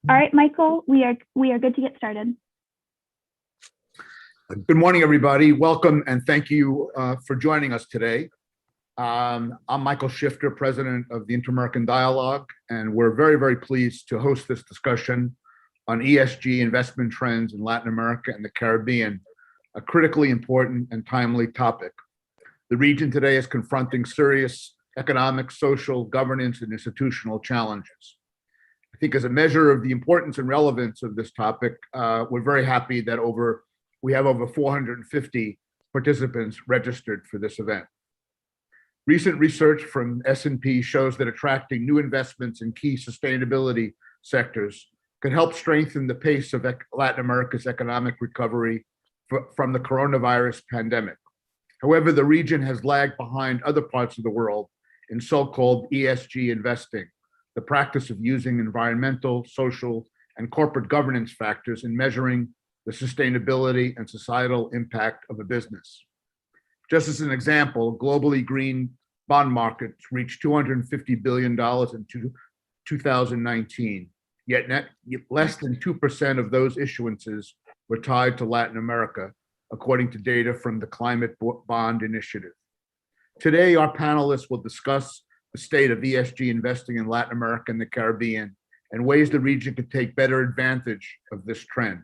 All right, Michael, we are good to get started. Good morning, everybody. Welcome and thank you for joining us today. I'm Michael Shifter, president of the Inter-American Dialogue, and we're very, very pleased to host this discussion on ESG investment trends in Latin America and the Caribbean, a critically important and timely topic. The region today is confronting serious economic, social, governance, and institutional challenges. I think as a measure of the importance and relevance of this topic, we're very happy that we have over 450 participants registered for this event. Recent research from S&P shows that attracting new investments in key sustainability sectors could help strengthen the pace of Latin America's economic recovery from the coronavirus pandemic. However, the region has lagged behind other parts of the world in so-called ESG investing, the practice of using environmental, social, and corporate governance factors in measuring the sustainability and societal impact of a business. Just as an example, globally green bond markets reached $250 billion in 2019, yet less than 2% of those issuances were tied to Latin America, according to data from the Climate Bond Initiative. Today, our panelists will discuss the state of ESG investing in Latin America and the Caribbean and ways the region could take better advantage of this trend.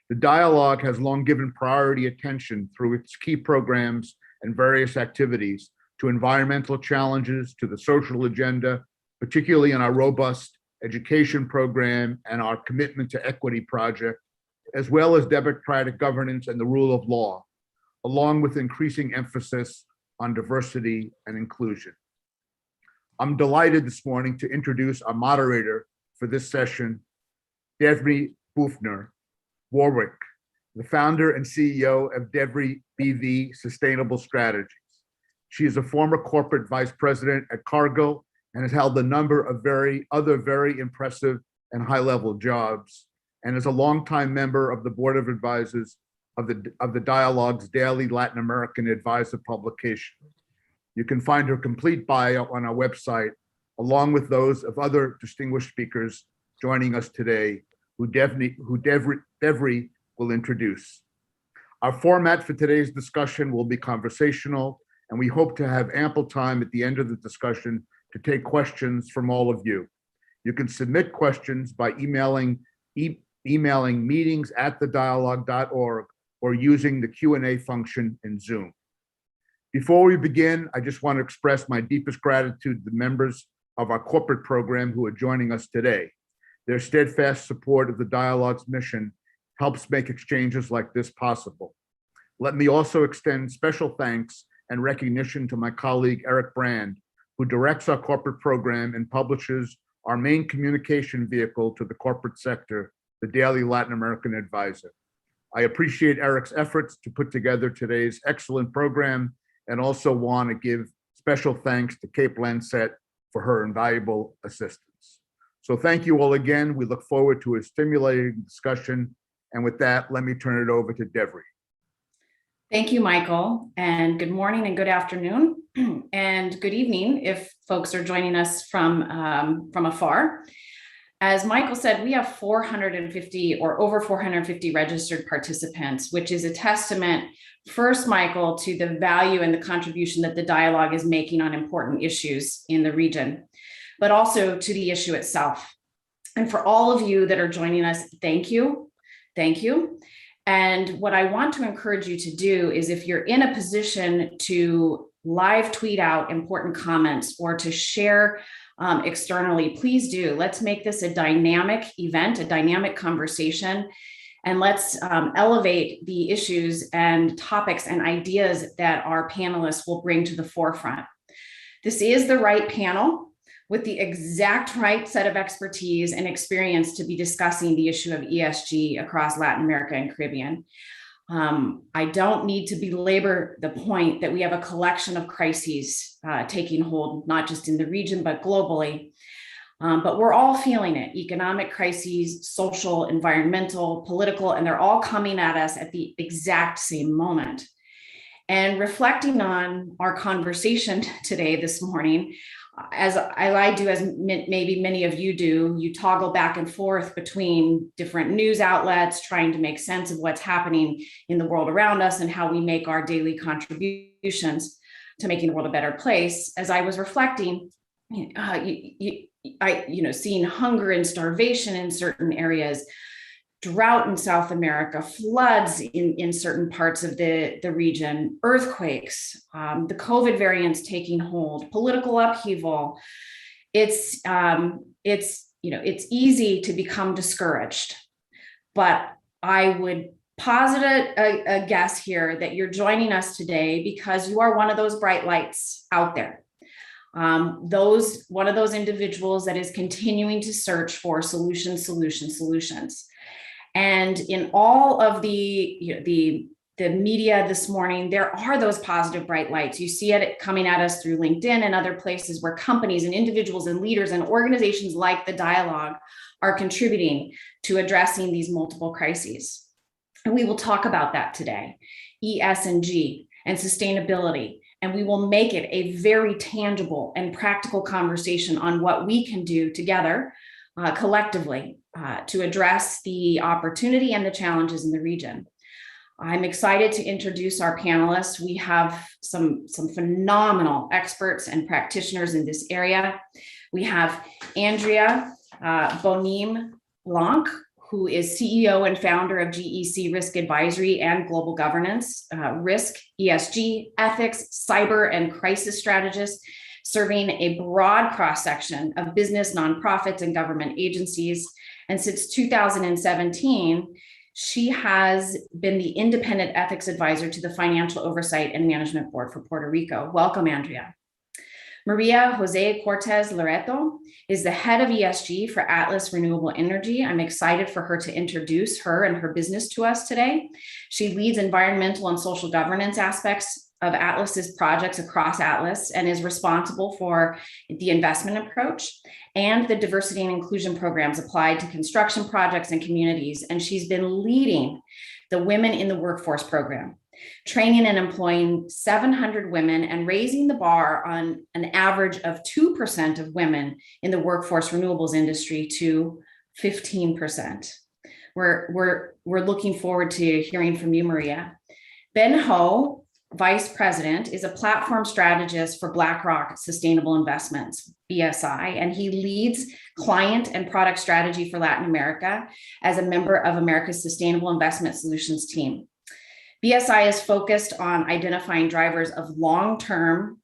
The dialogue has long given priority attention through its key programs and various activities to environmental challenges, to the social agenda, particularly in our robust education program and our commitment to equity project, as well as democratic governance and the rule of law, along with increasing emphasis on diversity and inclusion. I'm delighted this morning to introduce our moderator for this session, Devry Bufner Warwick, the founder and CEO of Devry BV Sustainable Strategies. She is a former corporate vice president at Cargill and has held a number of other very impressive and high-level jobs, and is a longtime member of the board of advisors of the Dialogue's daily Latin American advisor publication. You can find her complete bio on our website, along with those of other distinguished speakers joining us today, who Devry will introduce. Our format for today's discussion will be conversational, and we hope to have ample time at the end of the discussion to take questions from all of you. You can submit questions by emailing meetings@thedialogue.org or using the Q&A function in Zoom. Before we begin, I just want to express my deepest gratitude to the members of our corporate program who are joining us today. Their steadfast support of the Dialogue's mission helps make exchanges like this possible. Let me also extend special thanks and recognition to my colleague, Eric Brand, who directs our corporate program and publishes our main communication vehicle to the corporate sector, the Daily Latin American Advisor. I appreciate Eric's efforts to put together today's excellent program, and also want to give special thanks to Cape Lancet for her invaluable assistance. So thank you all again. We look forward to a stimulating discussion. And with that, let me turn it over to Devry. Thank you, Michael, and good morning and good afternoon and good evening if folks are joining us from afar. As Michael said, we have 450 or over 450 registered participants, which is a testament, first, Michael, to the value and the contribution that the dialogue is making on important issues in the region, but also to the issue itself. And for all of you that are joining us, thank you. Thank you. And what I want to encourage you to do is, if you're in a position to live tweet out important comments or to share externally, please do. Let's make this a dynamic event, a dynamic conversation, and let's elevate the issues and topics and ideas that our panelists will bring to the forefront. This is the right panel with the exact right set of expertise and experience to be discussing the issue of ESG across Latin America and Caribbean. I don't need to belabor the point that we have a collection of crises taking hold, not just in the region, but globally. But we're all feeling it: economic crises, social, environmental, political, and they're all coming at us at the exact same moment. And reflecting on our conversation today, this morning, as I do, as maybe many of you do, you toggle back and forth between different news outlets, trying to make sense of what's happening in the world around us and how we make our daily contributions to making the world a better place. As I was reflecting, seeing hunger and starvation in certain areas, drought in South America, floods in certain parts of the region, earthquakes, the COVID variants taking hold, political upheaval. It's easy to become discouraged, but I would posit a guess here that you're joining us today because you are one of those bright lights out there. One of those individuals that is continuing to search for solutions. And in all of the media this morning, there are those positive bright lights. You see it coming at us through LinkedIn and other places where companies and individuals and leaders and organizations like the Dialogue are contributing to addressing these multiple crises. And we will talk about that today, ESG and sustainability. And we will make it a very tangible and practical conversation on what we can do together collectively to address the opportunity and the challenges in the region. I'm excited to introduce our panelists. We have some phenomenal experts and practitioners in this area. We have Andrea Bonim-Blanc, who is CEO and founder of GEC Risk Advisory and Global Governance, risk, ESG, ethics, cyber, and crisis strategist, serving a broad cross-section of business, nonprofits, and government agencies. And since 2017, she has been the independent ethics advisor to the Financial Oversight and Management Board for Puerto Rico. Welcome, Andrea. Maria Jose Cortez Loreto is the head of ESG for Atlas Renewable Energy. I'm excited for her to introduce her and her business to us today. She leads environmental and social governance aspects of Atlas's projects across Atlas and is responsible for the investment approach and the diversity and inclusion programs applied to construction projects and communities. And she's been leading the Women in the Workforce program, training and employing 700 women and raising the bar on an average of 2% of women in the workforce renewables industry to 15%. We're looking forward to hearing from you, Maria. Ben Ho, Vice President, is a platform strategist for BlackRock Sustainable Investments, BSI, and he leads client and product strategy for Latin America as a member of America's Sustainable Investment Solutions team. BSI is focused on identifying drivers of long-term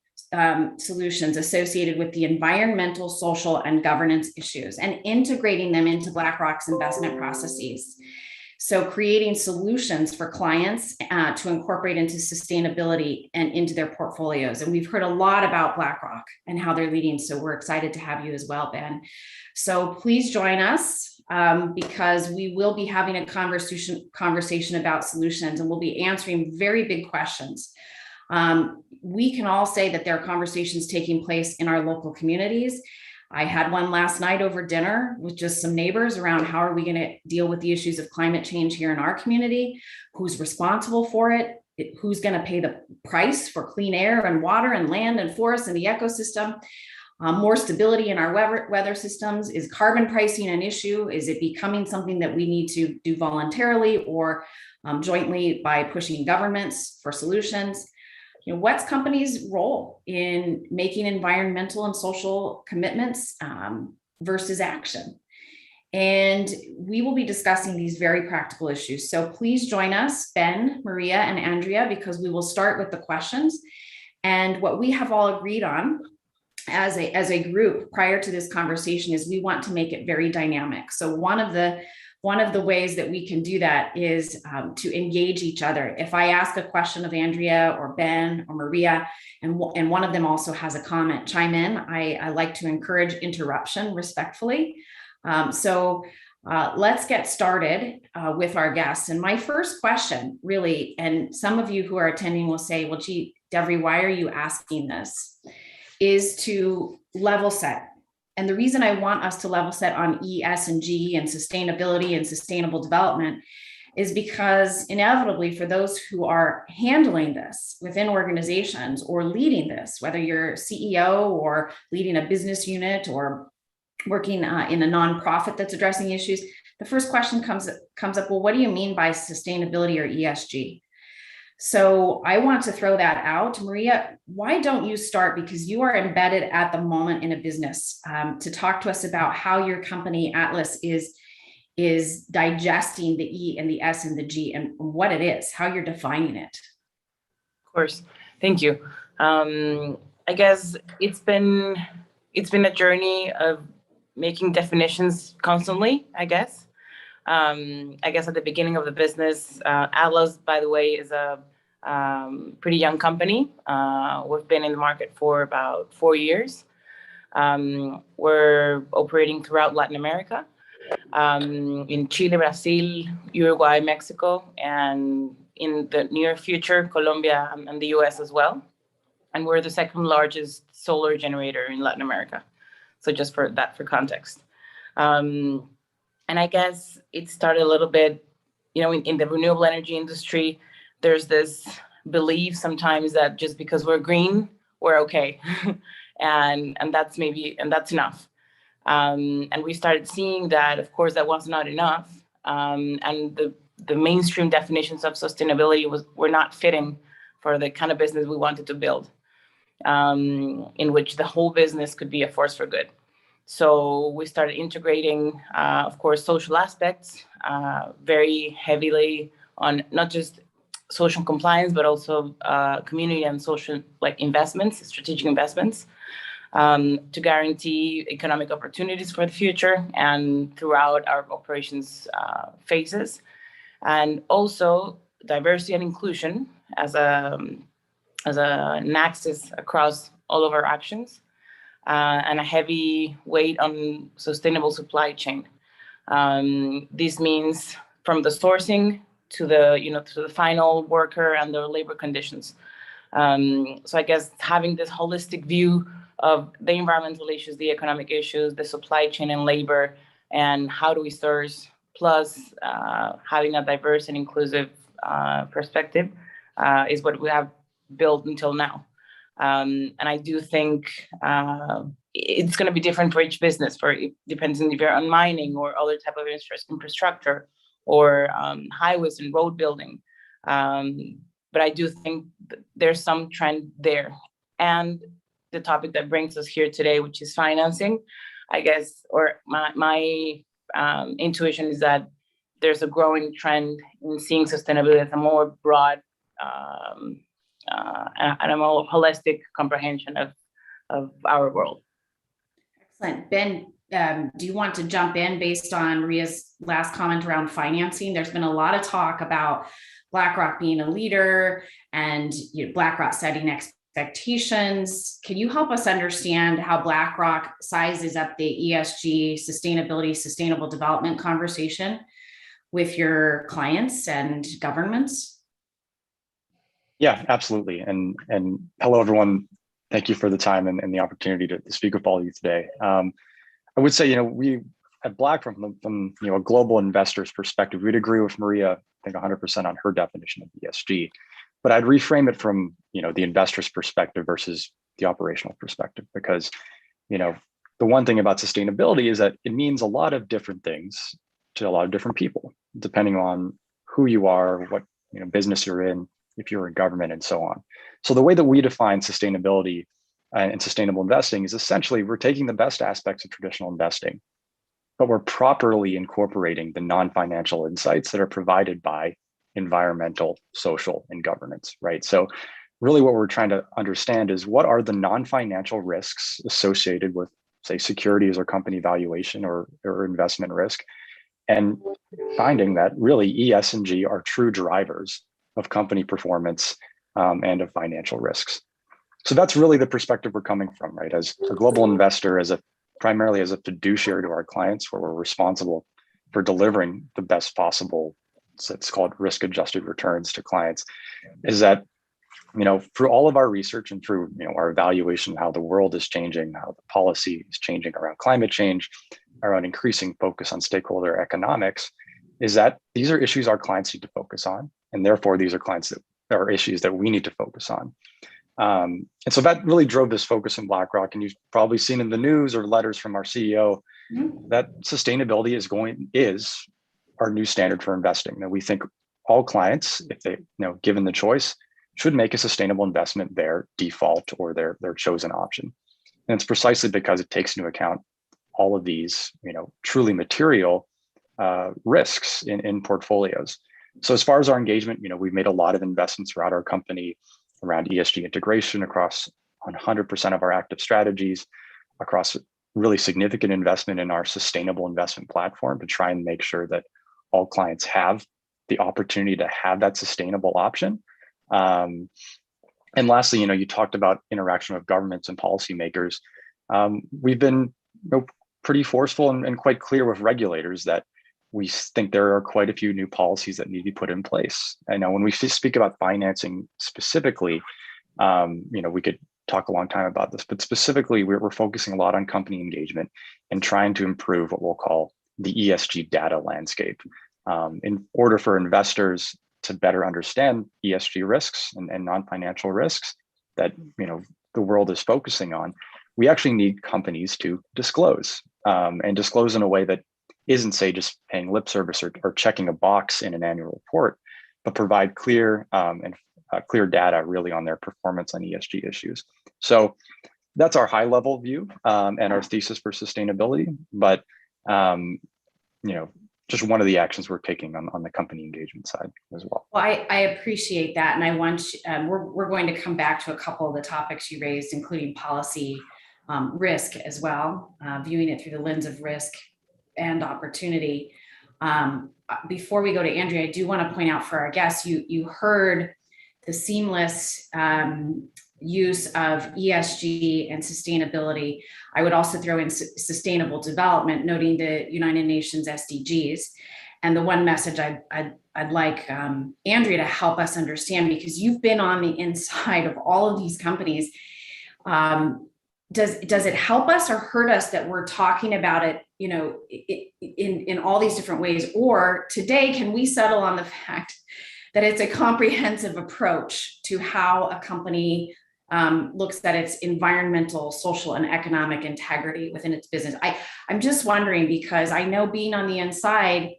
solutions associated with the environmental, social, and governance issues and integrating them into BlackRock's investment processes. So creating solutions for clients to incorporate into sustainability and into their portfolios. And we've heard a lot about BlackRock and how they're leading. So we're excited to have you as well, Ben. So please join us because we will be having a conversation about solutions and we'll be answering very big questions. We can all say that there are conversations taking place in our local communities. I had one last night over dinner with just some neighbors around how are we going to deal with the issues of climate change here in our community, who's responsible for it, who's going to pay the price for clean air and water and land and forests and the ecosystem, more stability in our weather systems. Is carbon pricing an issue? Is it becoming something that we need to do voluntarily or jointly by pushing governments for solutions? What's companies' role in making environmental and social commitments versus action? And we will be discussing these very practical issues. So please join us, Ben, Maria, and Andrea, because we will start with the questions. And what we have all agreed on as a group prior to this conversation is we want to make it very dynamic. So one of the ways that we can do that is to engage each other. If I ask a question of Andrea or Ben or Maria, and one of them also has a comment, chime in. I like to encourage interruption respectfully. So let's get started with our guests. And my first question really, and some of you who are attending will say, well, gee, Devry, why are you asking this? Is to level set. And the reason I want us to level set on ESG and sustainability and sustainable development is because inevitably for those who are handling this within organizations or leading this, whether you're CEO or leading a business unit or working in a nonprofit that's addressing issues, the first question comes up, well, what do you mean by sustainability or ESG? So I want to throw that out. Maria, why don't you start, because you are embedded at the moment in a business, to talk to us about how your company Atlas is digesting the E and the S and the G and what it is, how you're defining it. Of course, thank you. I guess it's been a journey of making definitions constantly, I guess. At the beginning of the business, Atlas, by the way, is a pretty young company. We've been in the market for about 4 years. We're operating throughout Latin America, in Chile, Brazil, Uruguay, Mexico, and in the near future, Colombia and the US as well. And we're the second largest solar generator in Latin America. So just for context. And I guess it started a little bit, in the renewable energy industry, there's this belief sometimes that just because we're green, we're okay. and that's enough. And we started seeing that, of course, that was not enough. And the mainstream definitions of sustainability were not fitting for the kind of business we wanted to build, in which the whole business could be a force for good. So we started integrating, of course, social aspects very heavily on not just social compliance, but also community and social investments, strategic investments, to guarantee economic opportunities for the future and throughout our operations phases. And also diversity and inclusion as an axis across all of our actions, and a heavy weight on sustainable supply chain. This means from the sourcing to the final worker and their labor conditions. So I guess having this holistic view of the environmental issues, the economic issues, the supply chain and labor, and how do we source, plus having a diverse and inclusive perspective is what we have built until now. And I do think it's going to be different for each business. It depends on if you're on mining or other type of infrastructure or highways and road building. But I do think there's some trend there. And the topic that brings us here today, which is financing, I guess, or my intuition is that there's a growing trend in seeing sustainability as a more broad and a more holistic comprehension of our world. Excellent. Ben, do you want to jump in based on Maria's last comment around financing? There's been a lot of talk about BlackRock being a leader and BlackRock setting expectations. Can you help us understand how BlackRock sizes up the ESG, sustainability, sustainable development conversation with your clients and governments? Yeah, absolutely. And hello, everyone. Thank you for the time and the opportunity to speak with all of you today. I would say, we at BlackRock, from a global investor's perspective, we'd agree with Maria, I think 100% on her definition of ESG. But I'd reframe it from, the investor's perspective versus the operational perspective, because, the one thing about sustainability is that it means a lot of different things to a lot of different people, depending on who you are, what business you're in, if you're in government, and so on. So the way that we define sustainability and sustainable investing is essentially we're taking the best aspects of traditional investing, but we're properly incorporating the non-financial insights that are provided by environmental, social, and governance, right? So really what we're trying to understand is what are the non-financial risks associated with, say, securities or company valuation or investment risk, and finding that really ES and G are true drivers of company performance and of financial risks. So that's really the perspective we're coming from, right? As a global investor, primarily as a fiduciary to our clients, where we're responsible for delivering the best possible, it's called risk-adjusted returns to clients, is that, through all of our research and through, our evaluation of how the world is changing, how the policy is changing around climate change, around increasing focus on stakeholder economics, is that these are issues our clients need to focus on, and therefore these are clients that are issues that we need to focus on. And so that really drove this focus in BlackRock. And you've probably seen in the news or letters from our CEO that sustainability is our new standard for investing. That we think all clients, if they, given the choice, should make a sustainable investment their default or their chosen option. And it's precisely because it takes into account all of these, truly material risks in portfolios. So as far as our engagement, we've made a lot of investments throughout our company around ESG integration across 100% of our active strategies, across really significant investment in our sustainable investment platform to try and make sure that all clients have the opportunity to have that sustainable option. And lastly, you talked about interaction with governments and policymakers. We've been pretty forceful and quite clear with regulators that we think there are quite a few new policies that need to be put in place. I know when we speak about financing specifically, we could talk a long time about this, but specifically we're focusing a lot on company engagement and trying to improve what we'll call the ESG data landscape in order for investors to better understand ESG risks and non-financial risks that the world is focusing on. We actually need companies to disclose and disclose in a way that isn't, say, just paying lip service or checking a box in an annual report, but provide clear clear data really on their performance on ESG issues. So that's our high level view and our thesis for sustainability. But just one of the actions we're taking on the company engagement side as well. Well, I appreciate that, and I want we're going to come back to a couple of the topics you raised, including policy risk as well, viewing it through the lens of risk and opportunity. Before we go to Andrea, I do want to point out for our guests, you heard the seamless use of ESG and sustainability. I would also throw in sustainable development, noting the United Nations SDGs. And the one message I'd like Andrea to help us understand, because you've been on the inside of all of these companies. Does it help us or hurt us that we're talking about it, in all these different ways? Or today, can we settle on the fact that it's a comprehensive approach to how a company looks at its environmental, social, and economic integrity within its business? I'm just wondering, because I know being on the inside,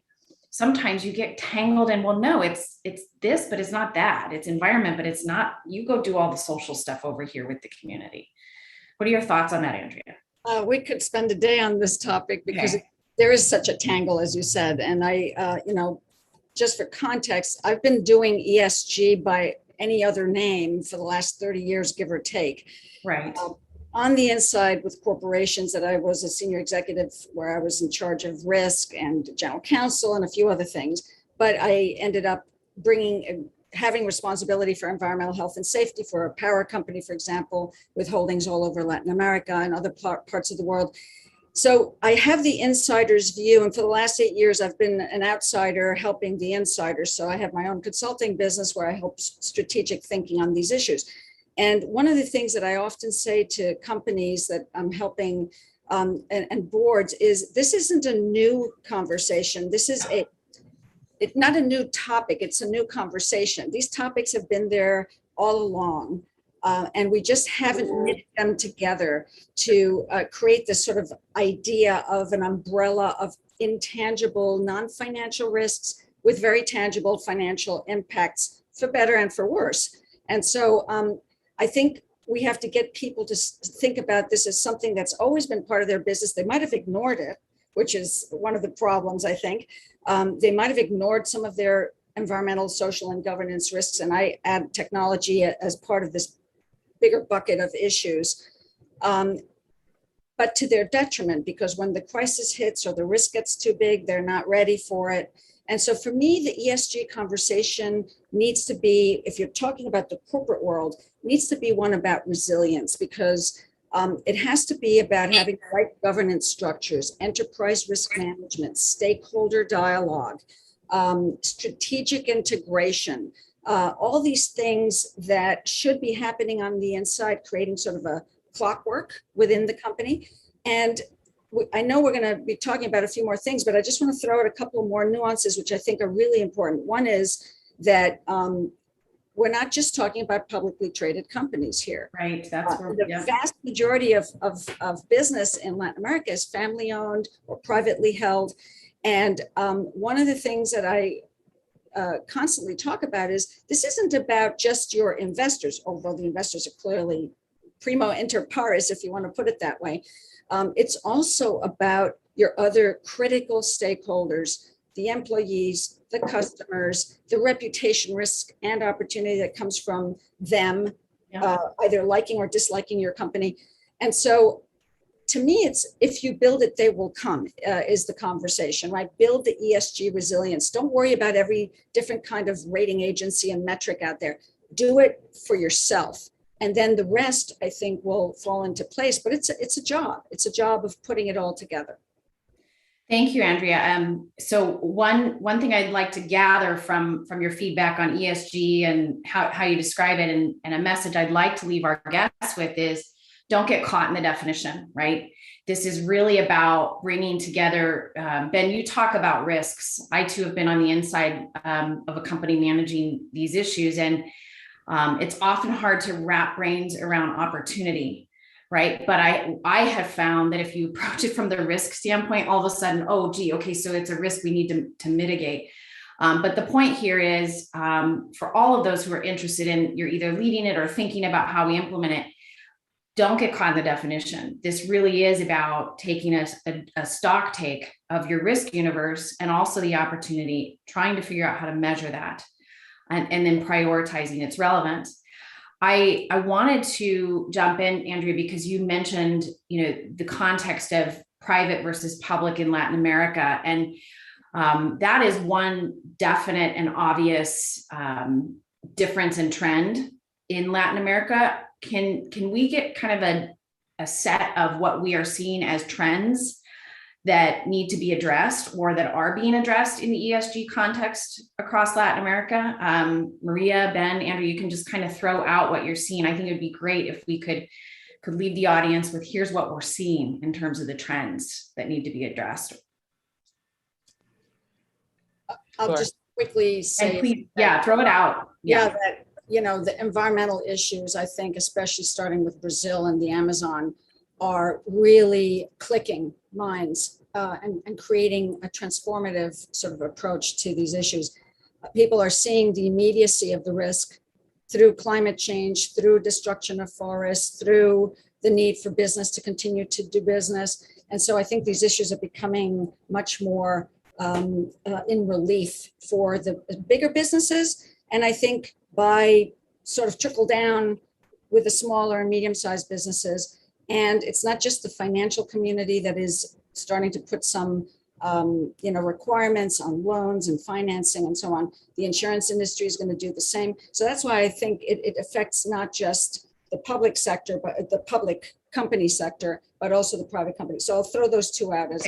sometimes you get tangled in, well, no, it's this, but it's not that. It's environment, but it's not. You go do all the social stuff over here with the community. What are your thoughts on that, Andrea? We could spend a day on this topic because there is such a tangle, as you said. And just for context, I've been doing ESG by any other name for the last 30 years, give or take. Right. On the inside with corporations that I was a senior executive where I was in charge of risk and general counsel and a few other things. But I ended up having responsibility for environmental health and safety for a power company, for example, with holdings all over Latin America and other parts of the world. So I have the insider's view. And for the last 8 years, I've been an outsider helping the insiders. So I have my own consulting business where I help strategic thinking on these issues. And one of the things that I often say to companies that I'm helping and boards is this isn't a new conversation. This is it's not a new topic, it's a new conversation. These topics have been there all along, and we just haven't knit them together to create this sort of idea of an umbrella of intangible, non-financial risks with very tangible financial impacts for better and for worse. And so I think we have to get people to think about this as something that's always been part of their business. They might have ignored it, which is one of the problems, I think. They might have ignored some of their environmental, social, and governance risks, and I add technology as part of this bigger bucket of issues, but to their detriment, because when the crisis hits or the risk gets too big, they're not ready for it. And so for me, the ESG conversation needs to be, if you're talking about the corporate world, needs to be one about resilience, because it has to be about having the right governance structures, enterprise risk management, stakeholder dialogue, strategic integration, all these things that should be happening on the inside, creating sort of a clockwork within the company. And I know we're going to be talking about a few more things, but I just want to throw out a couple more nuances, which I think are really important. One is that we're not just talking about publicly traded companies here. Right. That's where The vast majority of business in Latin America is family owned or privately held. And one of the things that I constantly talk about is this isn't about just your investors, although the investors are clearly primo inter pares, if you want to put it that way. It's also about your other critical stakeholders, the employees, the customers, the reputation risk and opportunity that comes from them, either liking or disliking your company. And so to me, it's if you build it, they will come, is the conversation, right? Build the ESG resilience. Don't worry about every different kind of rating agency and metric out there. Do it for yourself. And then the rest, I think, will fall into place. But it's a job. It's a job of putting it all together. Thank you, Andrea. So one thing I'd like to gather from your feedback on ESG and how you describe it, and a message I'd like to leave our guests with is, don't get caught in the definition, right? This is really about bringing together, Ben, you talk about risks. I too have been on the inside of a company managing these issues, and it's often hard to wrap brains around opportunity, right? But I have found that if you approach it from the risk standpoint, all of a sudden, oh, gee, okay, so it's a risk we need to mitigate. But the point here is for all of those who are interested in, you're either leading it or thinking about how we implement it, don't get caught in the definition. This really is about taking a stock take of your risk universe and also the opportunity, trying to figure out how to measure that and then prioritizing its relevance. I wanted to jump in, Andrea, because you mentioned, the context of private versus public in Latin America. And that is one definite and obvious difference in trend in Latin America. Can we get kind of a set of what we are seeing as trends that need to be addressed or that are being addressed in the ESG context across Latin America? Maria, Ben, Andrew, you can just kind of throw out what you're seeing. I think it would be great if we could leave the audience with, here's what we're seeing in terms of the trends that need to be addressed. I'll just quickly say, and please, throw it out. That the environmental issues, I think, especially starting with Brazil and the Amazon, are really clicking minds and creating a transformative sort of approach to these issues. People are seeing the immediacy of the risk through climate change, through destruction of forests, through the need for business to continue to do business. And so I think these issues are becoming much more in relief for the bigger businesses. And I think by sort of trickle down with the smaller and medium-sized businesses. And it's not just the financial community that is starting to put some, requirements on loans and financing and so on. The insurance industry is going to do the same. So that's why I think it affects not just the public sector, but the public company sector, but also the private company. So I'll throw those two out as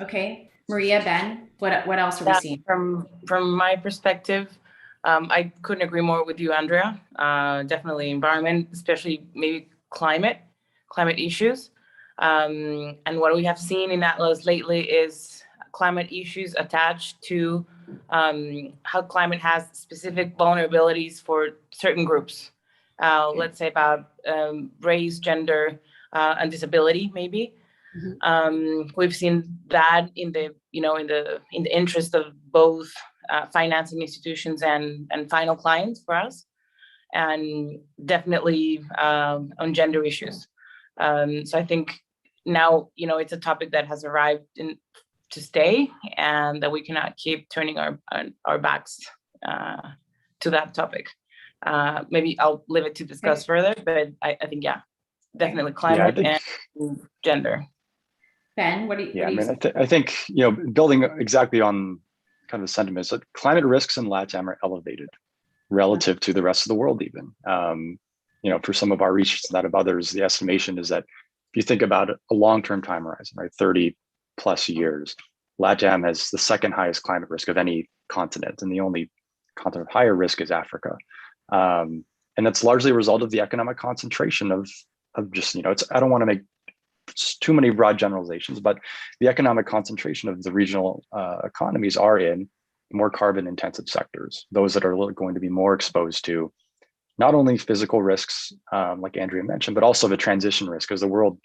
Okay. Maria, Ben, what else are we seeing? From my perspective, I couldn't agree more with you, Andrea. Definitely environment, especially maybe climate issues. And what we have seen in Atlas lately is climate issues attached to how climate has specific vulnerabilities for certain groups. Let's say about race, gender, and disability, maybe. Mm-hmm. We've seen that in the interest of both financing institutions and final clients for us, and definitely on gender issues. So I think now, it's a topic that has arrived to stay, and that we cannot keep turning our backs to that topic. Maybe I'll leave it to discuss further, but I think, definitely climate and gender. Ben, what do you? I think, building exactly on kind of the sentiments that climate risks in LATAM are elevated relative to the rest of the world, even. For some of our research and that of others, the estimation is that if you think about a long-term time horizon, right, 30 plus years, LATAM has the second highest climate risk of any continent, and the only continent of higher risk is Africa. And that's largely a result of the economic concentration of just, I don't want to make too many broad generalizations, but the economic concentration of the regional economies are in more carbon intensive sectors, those that are going to be more exposed to not only physical risks, like Andrea mentioned, but also the transition risk, because the world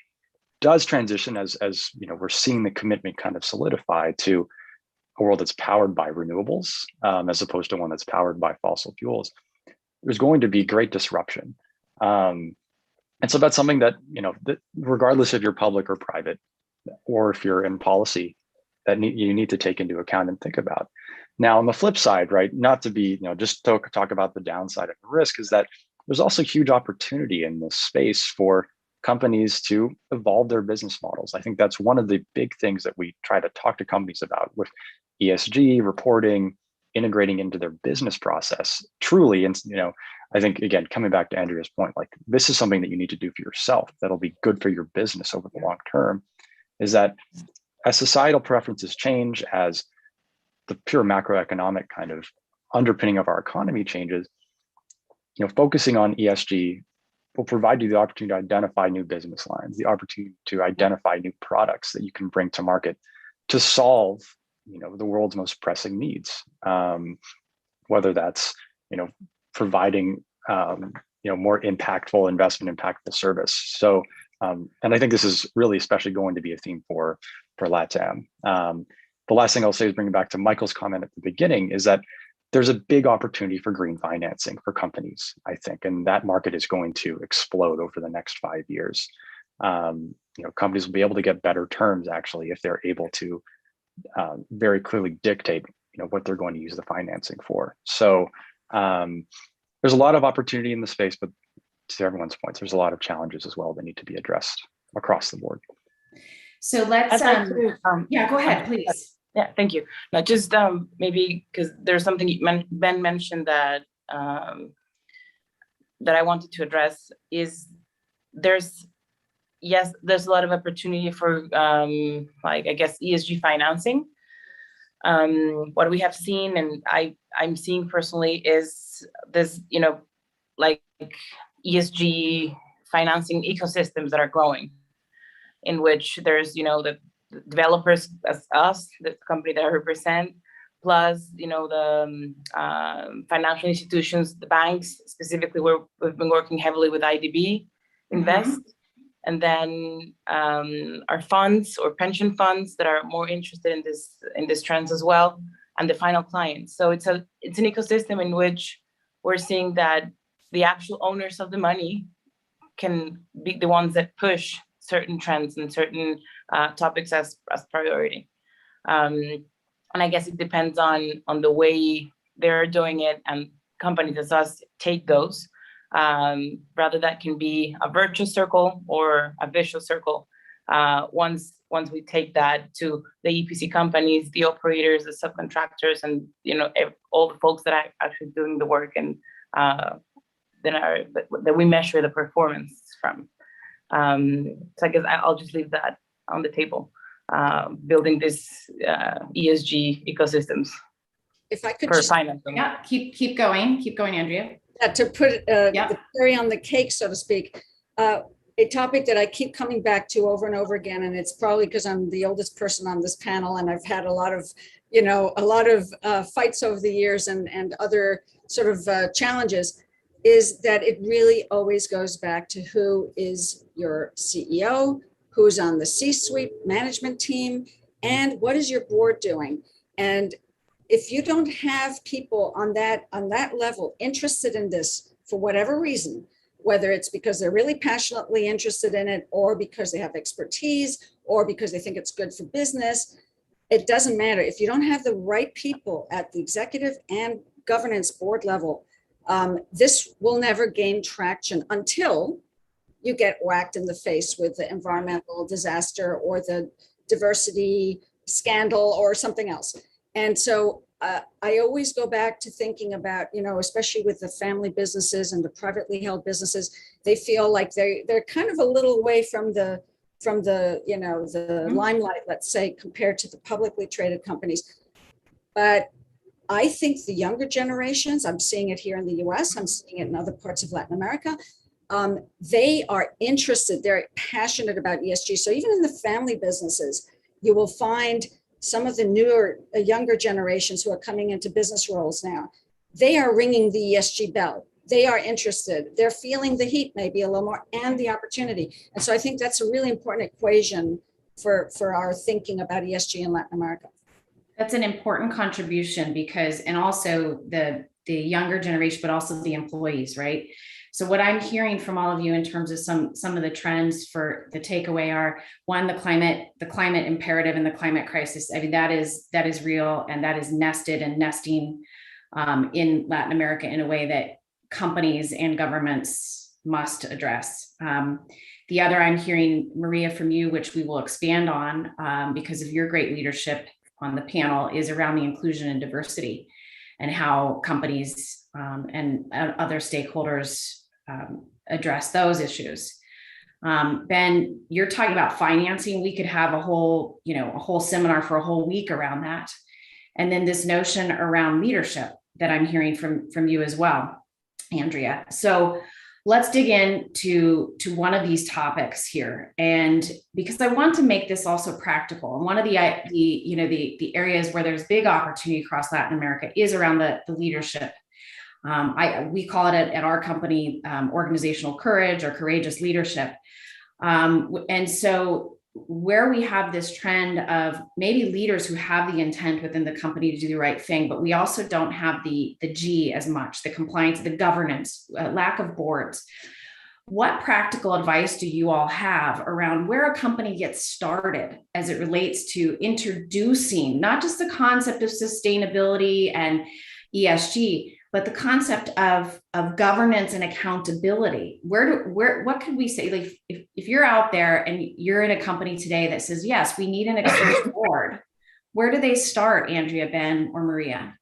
does transition as we're seeing the commitment kind of solidify to a world that's powered by renewables, as opposed to one that's powered by fossil fuels. There's going to be great disruption. And so that's something that, that regardless if you're public or private, or if you're in policy, that you need to take into account and think about. Now, on the flip side, right, not to be, just to talk about the downside of the risk, is that there's also huge opportunity in this space for companies to evolve their business models. I think that's one of the big things that we try to talk to companies about with ESG reporting, integrating into their business process truly. And, I think, again, coming back to Andrea's point, like this is something that you need to do for yourself that'll be good for your business over the long term, is that as societal preferences change, as the pure macroeconomic kind of underpinning of our economy changes, focusing on ESG will provide you the opportunity to identify new business lines, the opportunity to identify new products that you can bring to market to solve, the world's most pressing needs. Whether that's, providing, more impactful investment, impactful service. So, and I think this is really especially going to be a theme for LATAM. The last thing I'll say is bringing back to Michael's comment at the beginning is that there's a big opportunity for green financing for companies, I think, and that market is going to explode over the next 5 years. Companies will be able to get better terms actually if they're able to very clearly dictate, what they're going to use the financing for. So there's a lot of opportunity in the space, but to everyone's points, there's a lot of challenges as well that need to be addressed across the board. So let's, I'd like to, yeah, go ahead, please. Yeah, thank you. Now, just maybe because there's something Ben mentioned that that I wanted to address is there's a lot of opportunity for like I guess ESG financing. What we have seen and I'm seeing personally is this, like ESG financing ecosystems that are growing, in which there's, the developers as us, the company that I represent, plus, the financial institutions, the banks, specifically we've been working heavily with IDB Invest, and then our funds or pension funds that are more interested in this trends as well, and the final clients. So it's an ecosystem in which we're seeing that the actual owners of the money can be the ones that push certain trends and certain topics as priority. And I guess it depends on the way they're doing it, and companies as us take those. Rather that can be a virtuous circle or a vicious circle. Once we take that to the EPC companies, the operators, the subcontractors, and all the folks that are actually doing the work, and that we measure the performance from. So I guess I'll just leave that on the table, building this ESG ecosystems. If I could for just, financing. Yeah, keep going, Andrea. to put the cherry on the cake, so to speak, a topic that I keep coming back to over and over again, and it's probably because I'm the oldest person on this panel, and I've had a lot of fights over the years and other sort of challenges, is that it really always goes back to who is your CEO, who's on the C-suite management team, and what is your board doing? And if you don't have people on that level interested in this for whatever reason, whether it's because they're really passionately interested in it, or because they have expertise, or because they think it's good for business, it doesn't matter. If you don't have the right people at the executive and governance board level, this will never gain traction until you get whacked in the face with the environmental disaster or the diversity scandal or something else. And so I always go back to thinking about, especially with the family businesses and the privately held businesses, they feel like they're kind of a little away from the limelight, let's say, compared to the publicly traded companies. But I think the younger generations, I'm seeing it here in the US, I'm seeing it in other parts of Latin America, They are interested, they're passionate about ESG. So even in the family businesses, you will find some of the newer, younger generations who are coming into business roles now, they are ringing the ESG bell. They are interested. They're feeling the heat maybe a little more and the opportunity. And so I think that's a really important equation for our thinking about ESG in Latin America. That's an important contribution because, and also the younger generation, but also the employees, right? So what I'm hearing from all of you in terms of some of the trends for the takeaway are, one, the climate imperative and the climate crisis. I mean, that is real, and that is nested and nesting in Latin America in a way that companies and governments must address. The other I'm hearing, Maria, from you, which we will expand on because of your great leadership on the panel, is around the inclusion and diversity and how companies and other stakeholders address those issues. Ben, you're talking about financing. We could have a whole seminar for a whole week around that. And then this notion around leadership that I'm hearing from you as well, Andrea. So let's dig into one of these topics here. And because I want to make this also practical. And one of the areas where there's big opportunity across Latin America is around the leadership. We call it at our company organizational courage or courageous leadership. And so where we have this trend of maybe leaders who have the intent within the company to do the right thing, but we also don't have the G as much, the compliance, the governance, lack of boards. What practical advice do you all have around where a company gets started as it relates to introducing not just the concept of sustainability and ESG, but the concept of governance and accountability? What could we say? Like if you're out there and you're in a company today that says, yes, we need an external board, where do they start, Andrea, Ben, or Maria?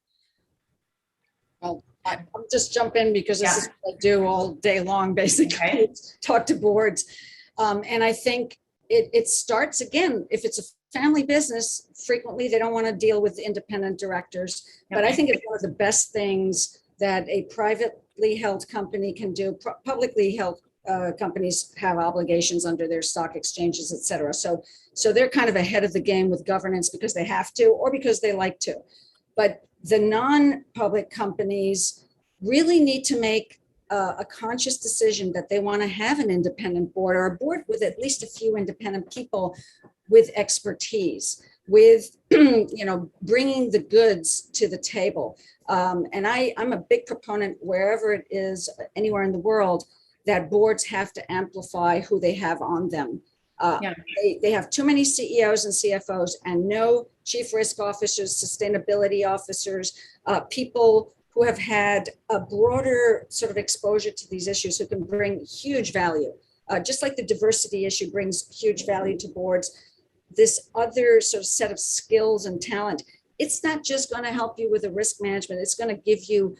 Well, I'll just jump in because this is what I do all day long, basically, talk to boards. And I think it starts, again, if it's a family business, frequently they don't want to deal with independent directors. But I think it's one of the best things that a privately held company can do. Publicly held companies have obligations under their stock exchanges, et cetera. So they're kind of ahead of the game with governance because they have to or because they like to. But the non-public companies really need to make a conscious decision that they want to have an independent board or a board with at least a few independent people with expertise, with bringing the goods to the table. And I'm a big proponent wherever it is, anywhere in the world, that boards have to amplify who they have on them. They have too many CEOs and CFOs and no chief risk officers, sustainability officers, people who have had a broader sort of exposure to these issues who can bring huge value. Just like the diversity issue brings huge value to boards, this other sort of set of skills and talent, it's not just going to help you with the risk management, it's going to give you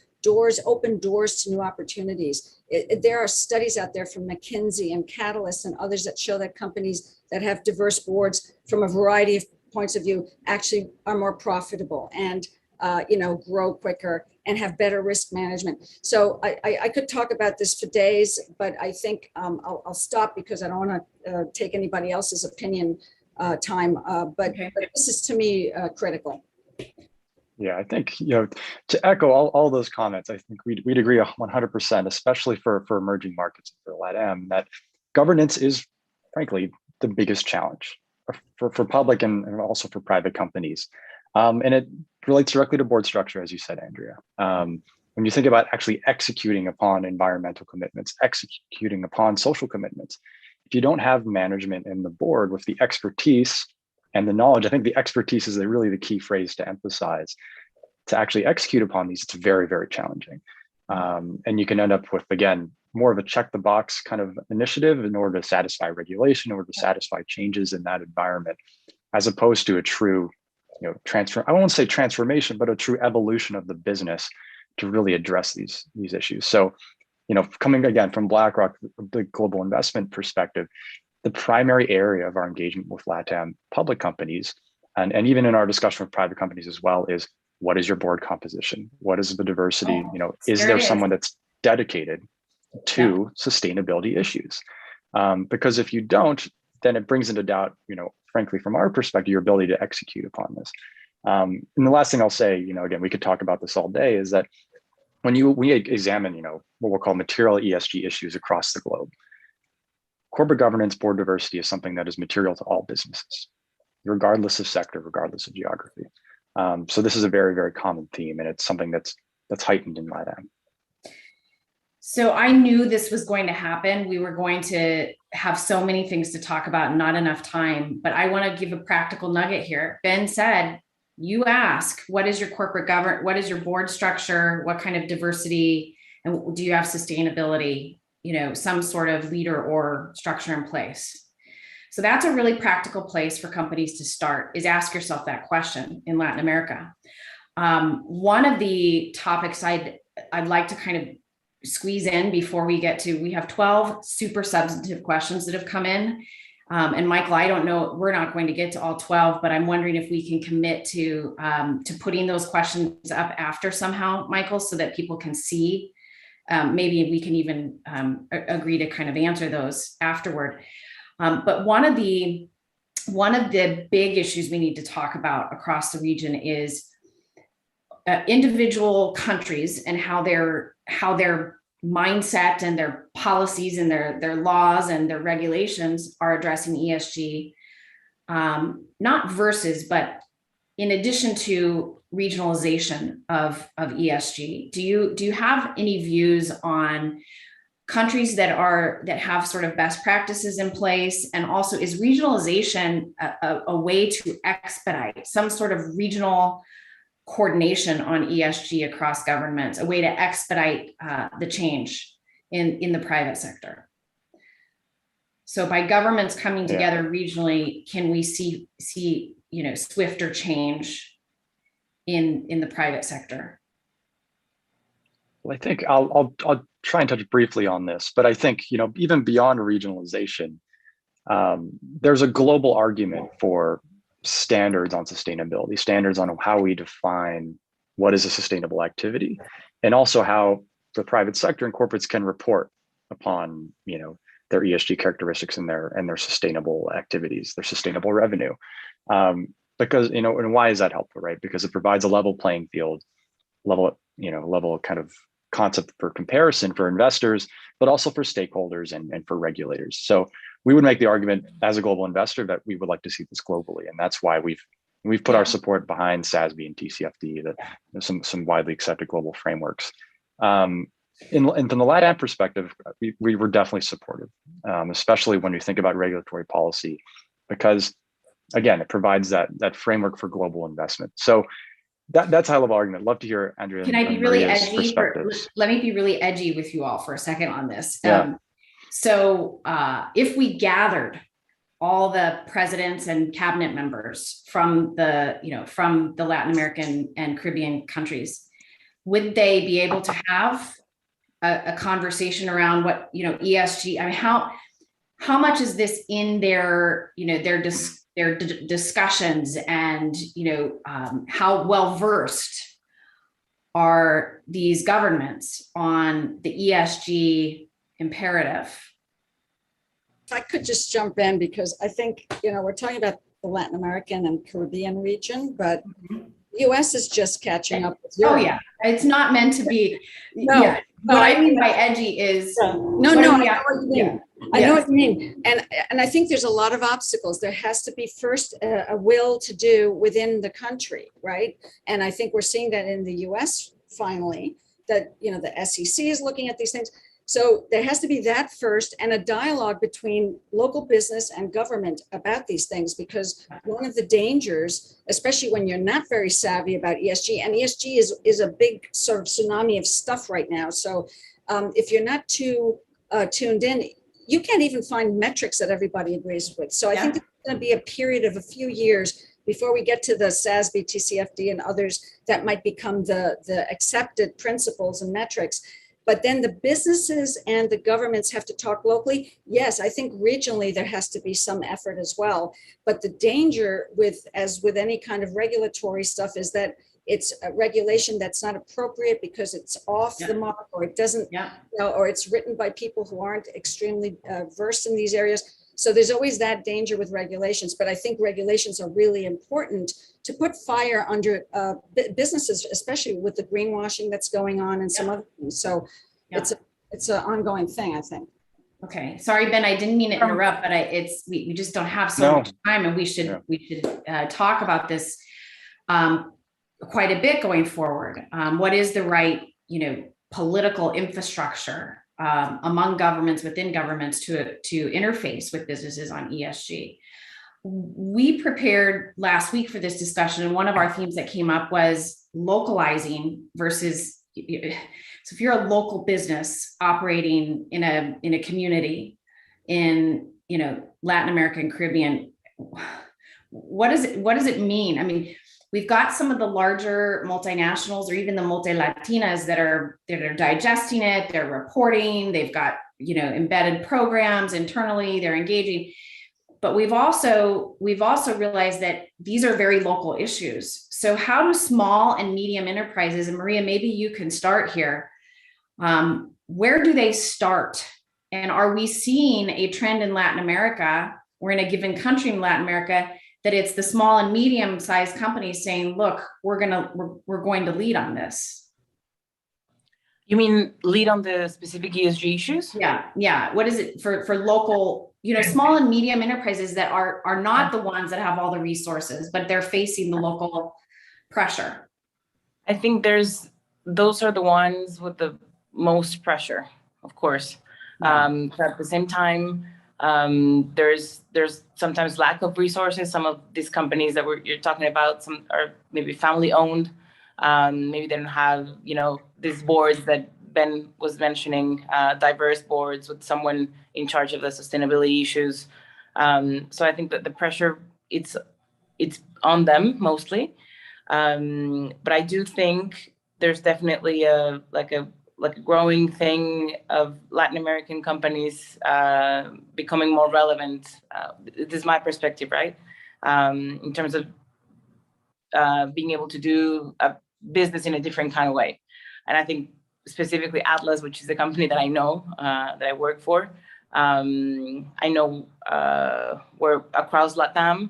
open doors to new opportunities. There are studies out there from McKinsey and Catalyst and others that show that companies that have diverse boards from a variety of points of view actually are more profitable and grow quicker and have better risk management. So I could talk about this for days, but I think I'll stop because I don't want to take anybody else's opinion time. But this is, to me, critical. Yeah, I think, to echo all those comments, I think we'd agree 100%, especially for emerging markets for LATAM, that governance is, frankly, the biggest challenge for public and also for private companies. And it relates directly to board structure, as you said, Andrea. When you think about actually executing upon environmental commitments, executing upon social commitments, if you don't have management in the board with the expertise and the knowledge, I think the expertise is really the key phrase to emphasize. To actually execute upon these, it's very, very challenging. And you can end up with, again, more of a check the box kind of initiative in order to satisfy regulation, in order to satisfy changes in that environment, as opposed to a true, I won't say transformation, but a true evolution of the business to really address these issues. So, coming again from BlackRock, the global investment perspective, the primary area of our engagement with LATAM public companies, and even in our discussion with private companies as well, is what is your board composition? What is the diversity? Is there someone that's dedicated to sustainability issues. Because if you don't, then it brings into doubt, frankly, from our perspective, your ability to execute upon this. And the last thing I'll say, again, we could talk about this all day, is that when we examine, what we'll call material ESG issues across the globe, corporate governance, board diversity is something that is material to all businesses, regardless of sector, regardless of geography. So this is a very, very common theme, and it's something that's heightened in LATAM. So I knew this was going to happen. We were going to have so many things to talk about and not enough time, but I want to give a practical nugget here. Ben said, you ask, what is your corporate governance? What is your board structure? What kind of diversity? And do you have sustainability, some sort of leader or structure in place? So that's a really practical place for companies to start, is ask yourself that question in Latin America. One of the topics I'd like to kind of squeeze in before we have 12 super substantive questions that have come in. And Michael, I don't know, we're not going to get to all 12, but I'm wondering if we can commit to putting those questions up after somehow, Michael, so that people can see. Maybe we can even agree to kind of answer those afterward. But one of the big issues we need to talk about across the region is individual countries and how their mindset and their policies and their laws and their regulations are addressing ESG, not versus, but in addition to regionalization of ESG. Do you have any views on countries that have sort of best practices in place? And also, is regionalization a way to expedite some sort of regional coordination on ESG across governments, a way to expedite the change in the private sector? So by governments coming together regionally, can we see swifter change in the private sector? Well, I think I'll try and touch briefly on this, but I think even beyond regionalization, there's a global argument for standards on sustainability, standards on how we define what is a sustainable activity, and also how the private sector and corporates can report upon their ESG characteristics and their sustainable activities, their sustainable revenue. Because and why is that helpful, right? Because it provides a level playing field, level kind of concept for comparison for investors, but also for stakeholders and for regulators. So we would make the argument as a global investor that we would like to see this globally, and that's why we've put our support behind SASB and TCFD, that some widely accepted global frameworks. And from the LATAM perspective, we were definitely supportive, especially when we think about regulatory policy, because again, it provides that framework for global investment. So that's high level argument. Love to hear Andrea. Can I be really edgy? Let me be really edgy with you all for a second on this. Yeah. So if we gathered all the presidents and cabinet members from the Latin American and Caribbean countries, would they be able to have a conversation around what ESG? I mean, how much is this in their their discussions, and how well versed are these governments on the ESG imperative? If I could just jump in, because I think we're talking about the Latin American and Caribbean region, but the US is just catching up with Europe. Oh yeah, it's not meant to be. No, yeah. What I mean by edgy is I know what you mean. I know what you mean. And I think there's a lot of obstacles. There has to be first a will to do within the country, right? And I think we're seeing that in the US finally, that the SEC is looking at these things. So there has to be that first, and a dialogue between local business and government about these things, because one of the dangers, especially when you're not very savvy about ESG, and ESG is a big sort of tsunami of stuff right now. So if you're not too tuned in, you can't even find metrics that everybody agrees with. So I think it's going to be a period of a few years before we get to the SASB, TCFD, and others that might become the accepted principles and metrics. But then the businesses and the governments have to talk locally. Yes, I think regionally there has to be some effort as well. But the danger as with any kind of regulatory stuff is that it's a regulation that's not appropriate because it's off the mark, or it doesn't, or it's written by people who aren't extremely versed in these areas. So there's always that danger with regulations, but I think regulations are really important to put fire under businesses, especially with the greenwashing that's going on and some other things. So it's an ongoing thing, I think. Okay, sorry, Ben, I didn't mean to interrupt, but we just don't have so much time, and we should talk about this quite a bit going forward. What is the right, political infrastructure among governments, within governments, to interface with businesses on ESG? We prepared last week for this discussion, and one of our themes that came up was localizing versus. So if you're a local business operating in a community in Latin America and Caribbean, what does it mean? I mean, we've got some of the larger multinationals or even the multi-Latinas that are digesting it, they're reporting, they've got embedded programs internally, they're engaging. But we've also realized that these are very local issues. So how do small and medium enterprises, and Maria, maybe you can start here, where do they start? And are we seeing a trend in Latin America, or in a given country in Latin America, that it's the small and medium sized companies saying, look, we're going to lead on this? You mean lead on the specific ESG issues? Yeah. What is it for local, small and medium enterprises that are not the ones that have all the resources, but they're facing the local pressure? I think those are the ones with the most pressure, of course. But at the same time, there's sometimes lack of resources. Some of these companies that you're talking about, some are maybe family owned. Maybe they don't have, these boards that Ben was mentioning, diverse boards with someone in charge of the sustainability issues. So I think that the pressure, it's on them mostly. But I do think there's definitely a growing thing of Latin American companies becoming more relevant. This is my perspective, right? In terms of being able to do a business in a different kind of way. And I think specifically Atlas, which is the company that I know, that I work for, I know we're across LATAM.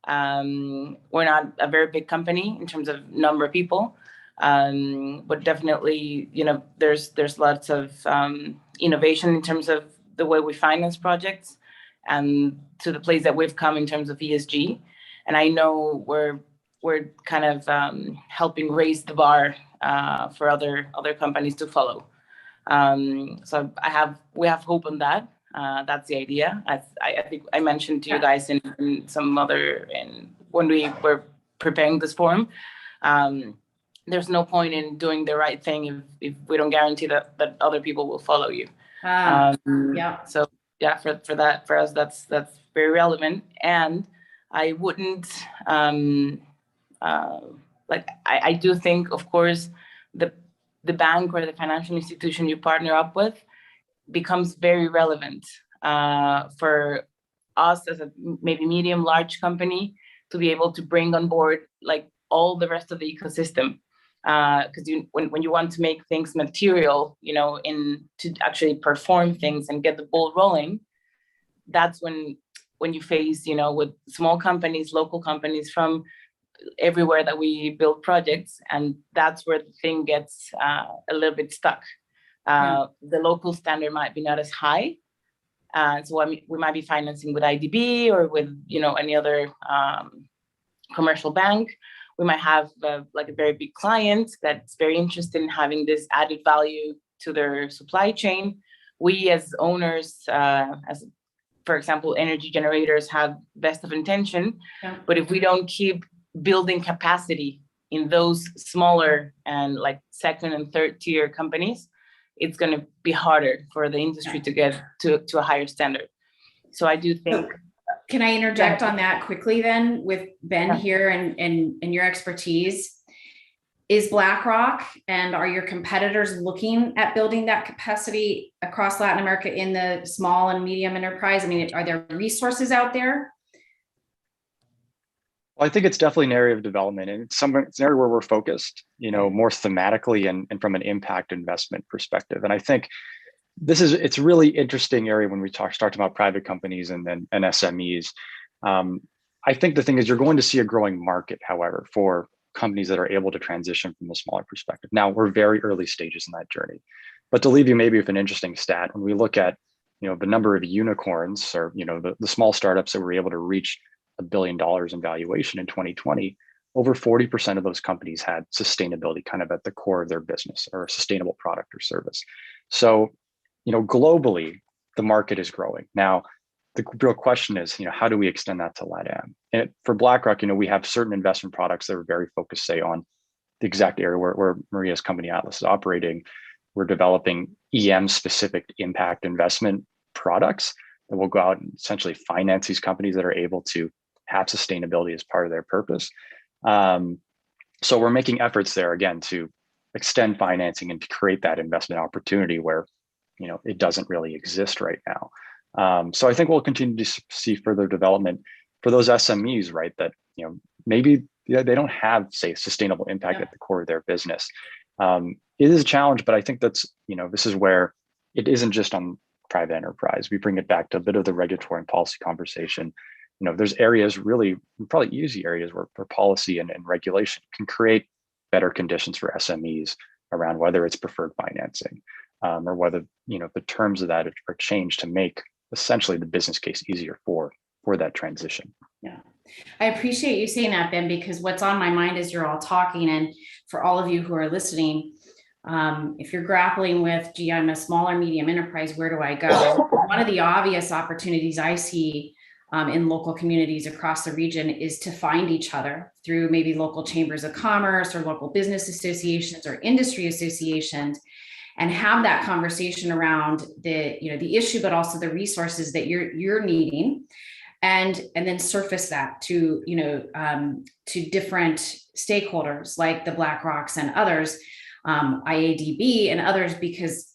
We're not a very big company in terms of number of people, but definitely, there's lots of innovation in terms of the way we finance projects and to the place that we've come in terms of ESG. And I know we're kind of helping raise the bar for other companies to follow. So we have hope on that. That's the idea. I think I mentioned to you guys in some other, when we were preparing this forum, there's no point in doing the right thing if we don't guarantee that other people will follow you. So for us, that's very relevant. And I wouldn't, I do think, of course, the bank or the financial institution you partner up with becomes very relevant for us as a maybe medium large company to be able to bring on board all the rest of the ecosystem, because when you want to make things material, to actually perform things and get the ball rolling, that's when you face with small companies, local companies from everywhere that we build projects, and that's where the thing gets a little bit stuck. The local standard might be not as high, so we might be financing with IDB or with any other commercial bank. We might have a very big client that's very interested in having this added value to their supply chain. We as owners, as for example, energy generators, have best of intention, but if we don't keep building capacity in those smaller and second and third tier companies, it's going to be harder for the industry to get to a higher standard. So I do think. Can I interject on that quickly then with Ben here and your expertise? Is BlackRock and are your competitors looking at building that capacity across Latin America in the small and medium enterprise? I mean, are there resources out there? Well, I think it's definitely an area of development, and it's an area where we're focused, more thematically and from an impact investment perspective. And I think it's a really interesting area when we start about private companies and SMEs. I think the thing is you're going to see a growing market, however, for companies that are able to transition from a smaller perspective. Now, we're very early stages in that journey, but to leave you maybe with an interesting stat, when we look at the number of unicorns, or the small startups that were able to reach $1 billion in valuation in 2020, over 40% of those companies had sustainability kind of at the core of their business, or a sustainable product or service. So, globally, the market is growing. Now, the real question is, how do we extend that to LATAM? And for BlackRock, we have certain investment products that are very focused, say, on the exact area where Maria's company Atlas is operating. We're developing EM-specific impact investment products that will go out and essentially finance these companies that are able to have sustainability as part of their purpose. So we're making efforts there, again, to extend financing and to create that investment opportunity where it doesn't really exist right now. So I think we'll continue to see further development for those SMEs, right? That maybe they don't have, say, sustainable impact at the core of their business. It is a challenge, but I think that's this is where it isn't just on private enterprise. We bring it back to a bit of the regulatory and policy conversation. There's areas, really probably easy areas, where policy and regulation can create better conditions for SMEs around whether it's preferred financing, or whether the terms of that are changed to make essentially the business case easier for that transition. Yeah, I appreciate you saying that, Ben, because what's on my mind as you're all talking, and for all of you who are listening, if you're grappling with, gee, I'm a small or medium enterprise, where do I go? One of the obvious opportunities I see in local communities across the region is to find each other through maybe local chambers of commerce or local business associations or industry associations, and have that conversation around the issue, but also the resources that you're needing, and then surface that to different stakeholders like the BlackRocks and others, IADB and others, because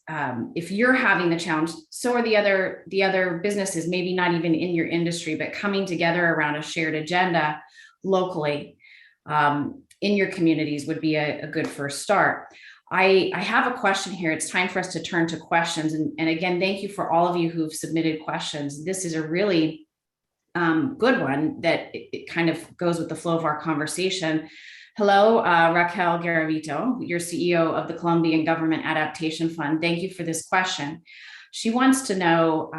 if you're having the challenge, so are the other businesses, maybe not even in your industry, but coming together around a shared agenda locally in your communities would be a good first start. I have a question here. It's time for us to turn to questions. And again, thank you for all of you who've submitted questions. This is a really good one that it kind of goes with the flow of our conversation. Hello, Raquel Garavito, you're CEO of the Colombian Government Adaptation Fund. Thank you for this question. She wants to know,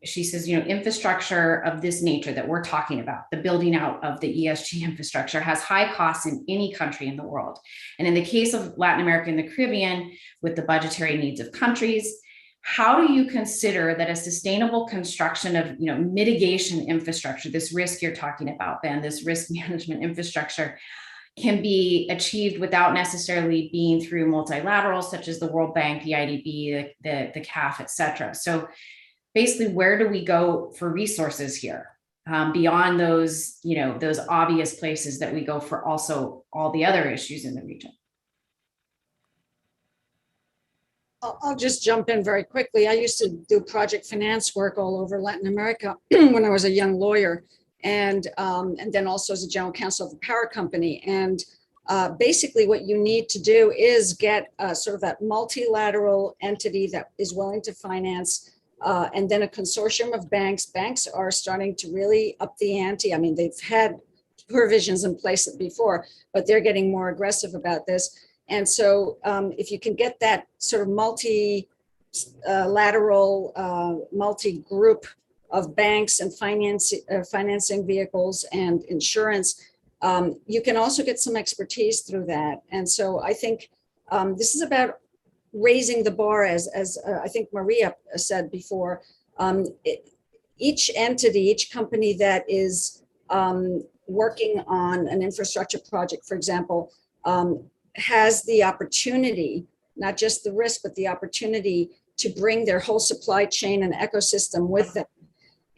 she says, infrastructure of this nature that we're talking about, the building out of the ESG infrastructure, has high costs in any country in the world. And in the case of Latin America and the Caribbean, with the budgetary needs of countries, how do you consider that a sustainable construction of mitigation infrastructure, this risk you're talking about, Ben, this risk management infrastructure, can be achieved without necessarily being through multilaterals such as the World Bank, the IDB, the CAF, et cetera? So basically, where do we go for resources here beyond those obvious places that we go for also all the other issues in the region? I'll just jump in very quickly. I used to do project finance work all over Latin America when I was a young lawyer, and then also as a general counsel of a power company. And basically what you need to do is get sort of that multilateral entity that is willing to finance, and then a consortium of banks. Banks are starting to really up the ante. I mean, they've had provisions in place before, but they're getting more aggressive about this. And so if you can get that sort of multilateral, multi-group of banks and financing vehicles and insurance, you can also get some expertise through that. And so I think this is about raising the bar, as I think Maria said before. Each entity, each company that is working on an infrastructure project, for example, has the opportunity, not just the risk, but the opportunity to bring their whole supply chain and ecosystem with them.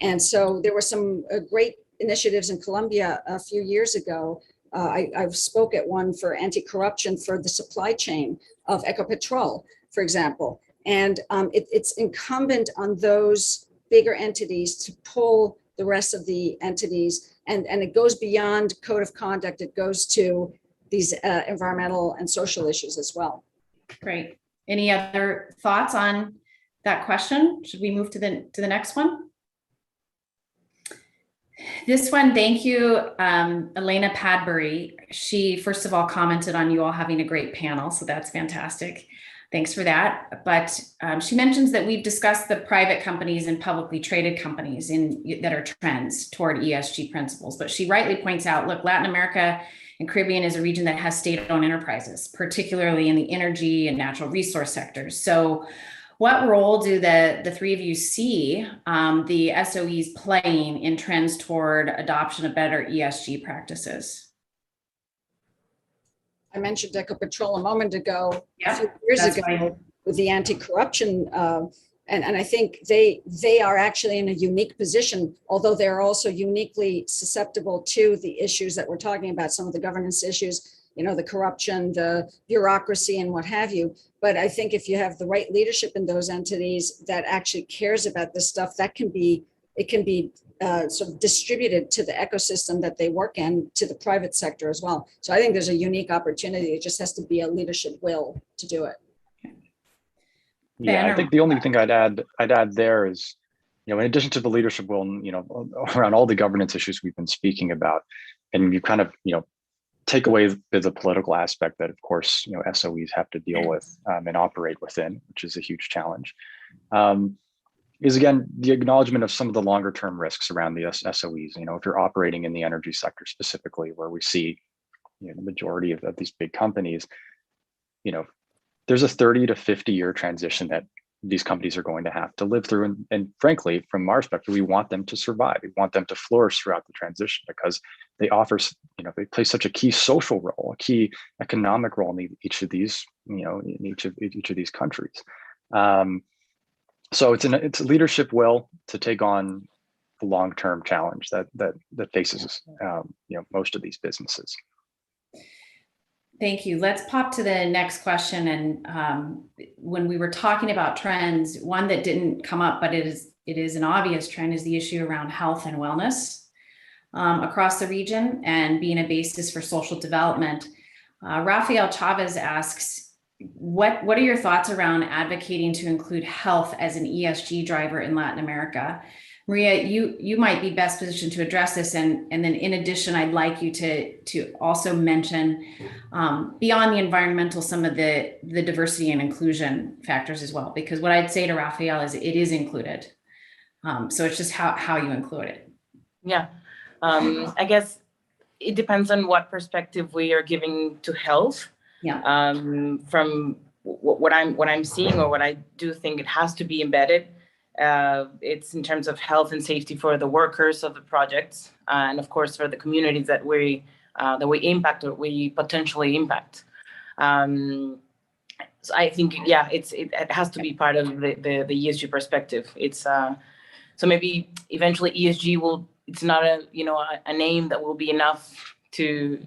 And so there were some great initiatives in Colombia a few years ago. I spoke at one for anti-corruption for the supply chain of Ecopetrol, for example. And it's incumbent on those bigger entities to pull the rest of the entities. And it goes beyond code of conduct. It goes to these environmental and social issues as well. Great. Any other thoughts on that question? Should we move to the next one? This one, thank you, Elena Padbury. She, first of all, commented on you all having a great panel, so that's fantastic. Thanks for that. But she mentions that we've discussed the private companies and publicly traded companies that are trends toward ESG principles. But she rightly points out, look, Latin America and Caribbean is a region that has state-owned enterprises, particularly in the energy and natural resource sectors. So what role do the three of you see the SOEs playing in trends toward adoption of better ESG practices? I mentioned Ecopetrol a moment ago, Yeah, a few years ago, with the anti-corruption, and I think they are actually in a unique position, although they're also uniquely susceptible to the issues that we're talking about, some of the governance issues, you know, the corruption, the bureaucracy, and what have you. But I think if you have the right leadership in those entities that actually cares about this stuff, it can be sort of distributed to the ecosystem that they work in, to the private sector as well. So I think there's a unique opportunity. It just has to be a leadership will to do it. Yeah, I think the only thing I'd add there is, you know, in addition to the leadership will, you know, around all the governance issues we've been speaking about, and you kind of, you know, take away the political aspect that, of course, you know, SOEs have to deal with and operate within, which is a huge challenge. Is again, the acknowledgement of some of the longer term risks around the SOEs. You know, if you're operating in the energy sector specifically, where we see, you know, the majority of these big companies, you know, there's a 30 to 50 year transition that these companies are going to have to live through. And frankly, from our perspective, we want them to survive. We want them to flourish throughout the transition because they offer, you know, they play such a key social role, a key economic role in each of these, you know, in each of these countries. So it's a leadership will to take on the long-term challenge that faces, you know, most of these businesses. Thank you. Let's pop to the next question. And when we were talking about trends, one that didn't come up, but it is an obvious trend, is the issue around health and wellness across the region and being a basis for social development. Rafael Chavez asks, what are your thoughts around advocating to include health as an ESG driver in Latin America? Maria, you might be best positioned to address this, and then in addition, I'd like you to also mention beyond the environmental, some of the diversity and inclusion factors as well, because what I'd say to Rafael is it is included. So it's just how you include it. Yeah, I guess it depends on what perspective we are giving to health. Yeah. From what I'm seeing, or what I do think it has to be embedded. It's in terms of health and safety for the workers of the projects, and of course for the communities that we impact or we potentially impact. So I think, yeah, it has to be part of the ESG perspective. It's so maybe eventually ESG it's not a name that will be enough to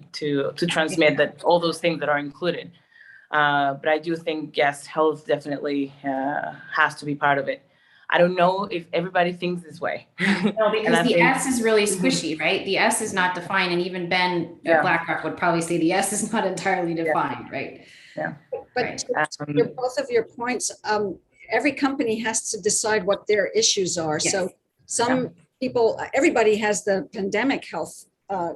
transmit that all those things that are included. But I do think, yes, health definitely has to be part of it. I don't know if everybody thinks this way. No, because the S is really squishy, right? The S is not defined, and even Ben at BlackRock would probably say the S is not entirely defined, right? Yeah. But right. to both of your points, every company has to decide what their issues are. Yes. So some people, everybody has the pandemic health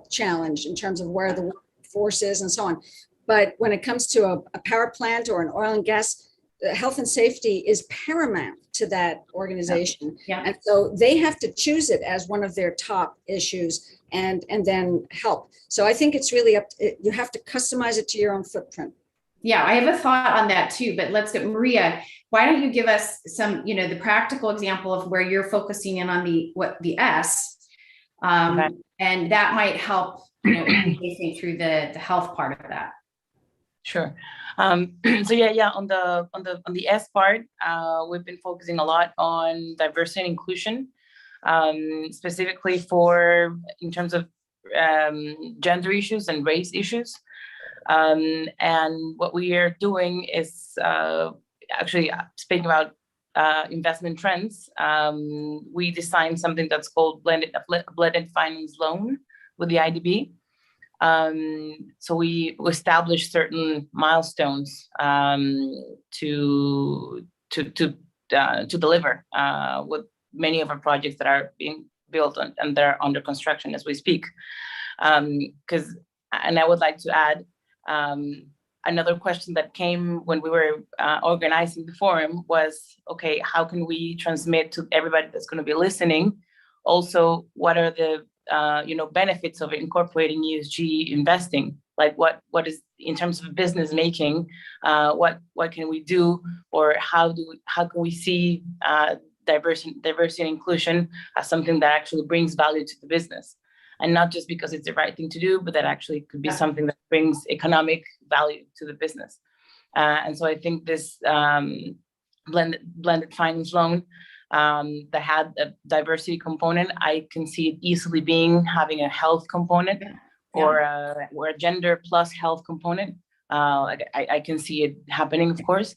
challenge in terms of where the workforce is and so on. But when it comes to a power plant or an oil and gas, health and safety is paramount to that organization. Yeah. And so they have to choose it as one of their top issues and then help. So I think it's really you have to customize it to your own footprint. Yeah, I have a thought on that too, but let's get Maria. Why don't you give us some, the practical example of where you're focusing in on the S, and that might help, think through the health part of that. Sure. So yeah, on the S part, we've been focusing a lot on diversity and inclusion, specifically in terms of gender issues and race issues. And what we are doing is actually speaking about investment trends, we designed something that's called blended finance loan with the IDB. So we established certain milestones to deliver with many of our projects that are being built and they're under construction as we speak. And I would like to add another question that came when we were organizing the forum was, okay, how can we transmit to everybody that's going to be listening? Also, what are the benefits of incorporating ESG investing? Like what is in terms of business making? What can we do, or how can we see diversity and inclusion as something that actually brings value to the business, and not just because it's the right thing to do, but that actually could be something that brings economic value to the business. And so I think this blended finance loan that had a diversity component, I can see it easily having a health component or a gender plus health component. I can see it happening, of course.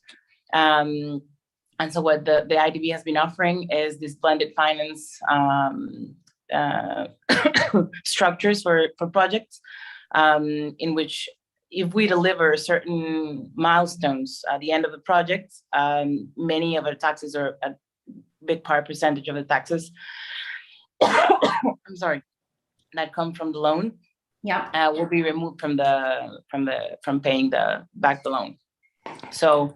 And so what the IDB has been offering is this blended finance structures for projects, in which if we deliver certain milestones at the end of the project, many of our taxes, or a big percentage of the taxes, I'm sorry, that come from the loan, will be removed from paying back the loan. So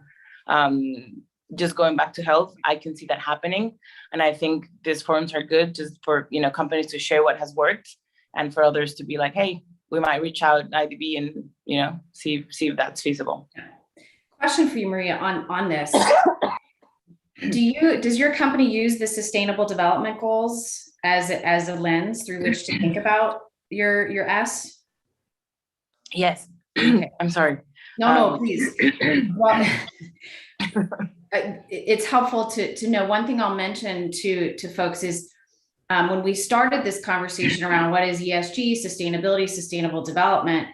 just going back to health, I can see that happening, and I think these forums are good just for companies to share what has worked, and for others to be like, hey, we might reach out IDB and see if that's feasible. Question for you, Maria, on this. Does your company use the Sustainable Development Goals as a lens through which to think about your S? Yes. Okay. I'm sorry. No, please. Well, it's helpful to know. One thing I'll mention to folks is when we started this conversation around what is ESG, sustainability, sustainable development,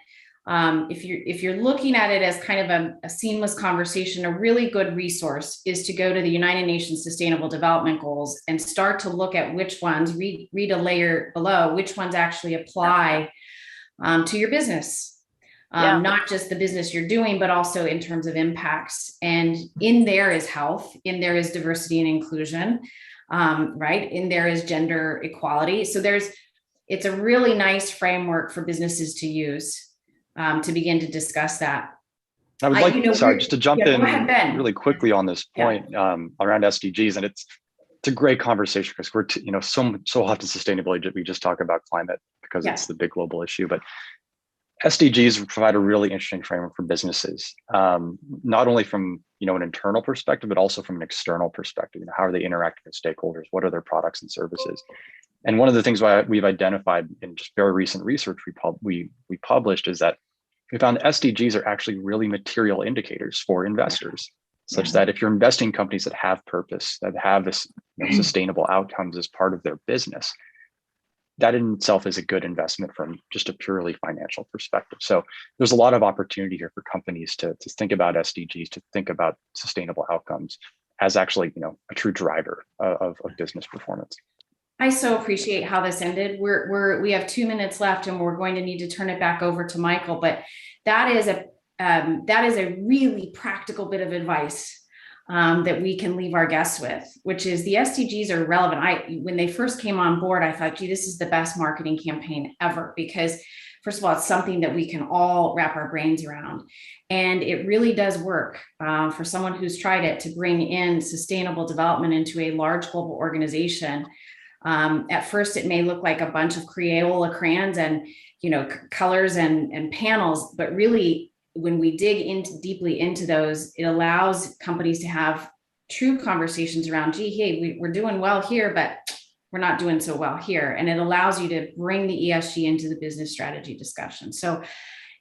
if you're looking at it as kind of a seamless conversation, a really good resource is to go to the United Nations Sustainable Development Goals and start to look at which ones, read a layer below, which ones actually apply to your business. Not just the business you're doing, but also in terms of impacts. And in there is health, in there is diversity and inclusion, right? In there is gender equality. So it's a really nice framework for businesses to use to begin to discuss that. I would like, just to jump in really quickly on this point around SDGs, and it's a great conversation because we're so often sustainability, we just talk about climate because it's the big global issue, but SDGs provide a really interesting framework for businesses, not only from an internal perspective, but also from an external perspective. How are they interacting with stakeholders? What are their products and services? And one of the things we've identified in just very recent research we published is that we found SDGs are actually really material indicators for investors, such that if you're investing in companies that have purpose, that have this sustainable outcomes as part of their business, that in itself is a good investment from just a purely financial perspective. So there's a lot of opportunity here for companies to think about SDGs, to think about sustainable outcomes as actually, a true driver of business performance. I so appreciate how this ended. We have 2 minutes left, and we're going to need to turn it back over to Michael. But that is a really practical bit of advice that we can leave our guests with, which is the SDGs are relevant. When they first came on board, I thought, gee, this is the best marketing campaign ever, because first of all, it's something that we can all wrap our brains around. And it really does work for someone who's tried it to bring in sustainable development into a large global organization. At first, it may look like a bunch of Crayola crayons and colors and panels, but really, when we dig deeply into those, it allows companies to have true conversations around, gee, hey, we're doing well here, but we're not doing so well here. And it allows you to bring the ESG into the business strategy discussion. So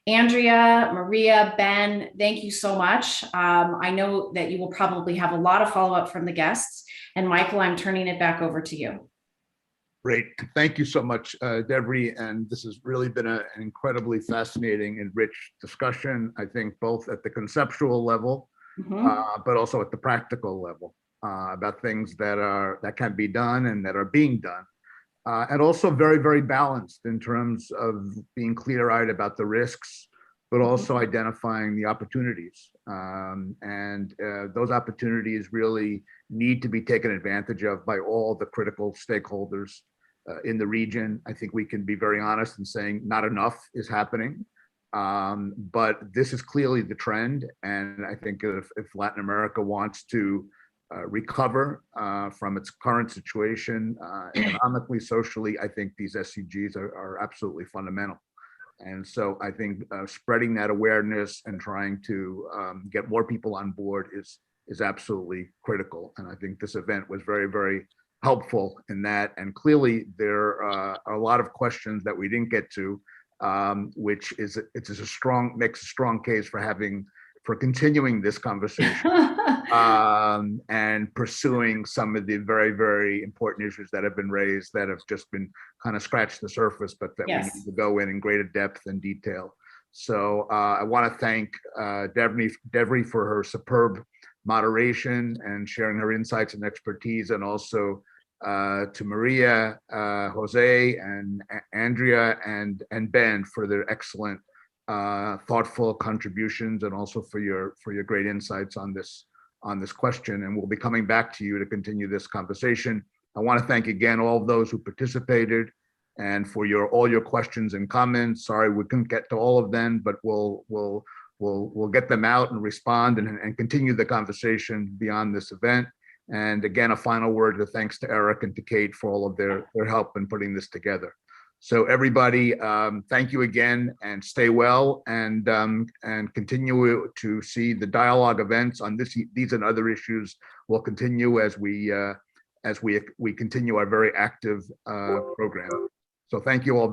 Andrea, Maria, Ben, thank you so much. I know that you will probably have a lot of follow-up from the guests. And Michael, I'm turning it back over to you. Great. Thank you so much, Deborah. And this has really been an incredibly fascinating and rich discussion, I think, both at the conceptual level, but also at the practical level. about things that can be done and that are being done. And also very, very balanced in terms of being clear-eyed about the risks, but also identifying the opportunities. Those opportunities really need to be taken advantage of by all the critical stakeholders in the region. I think we can be very honest in saying not enough is happening. But this is clearly the trend. And I think if Latin America wants to recover from its current situation, economically, socially, I think these SDGs are absolutely fundamental. And so I think spreading that awareness and trying to get more people on board is absolutely critical. And I think this event was very, very helpful in that. And clearly there are a lot of questions that we didn't get to, which makes a strong case for continuing this conversation and pursuing some of the very, very important issues that have been raised that have just been kind of scratched the surface, but that we need to go in greater depth and detail. So I want to thank Devri for her superb moderation and sharing her insights and expertise, and also to Maria, Jose, and Andrea, and Ben for their excellent, thoughtful contributions, and also for your great insights on this question. And we'll be coming back to you to continue this conversation. I want to thank again all of those who participated and for all your questions and comments. Sorry we couldn't get to all of them, but we'll get them out and respond and continue the conversation beyond this event. And again, a final word of thanks to Eric and to Kate for all of their help in putting this together. So everybody, thank you again, and stay well, and continue to see the dialogue events on these and other issues will continue as we continue our very active program. So thank you all.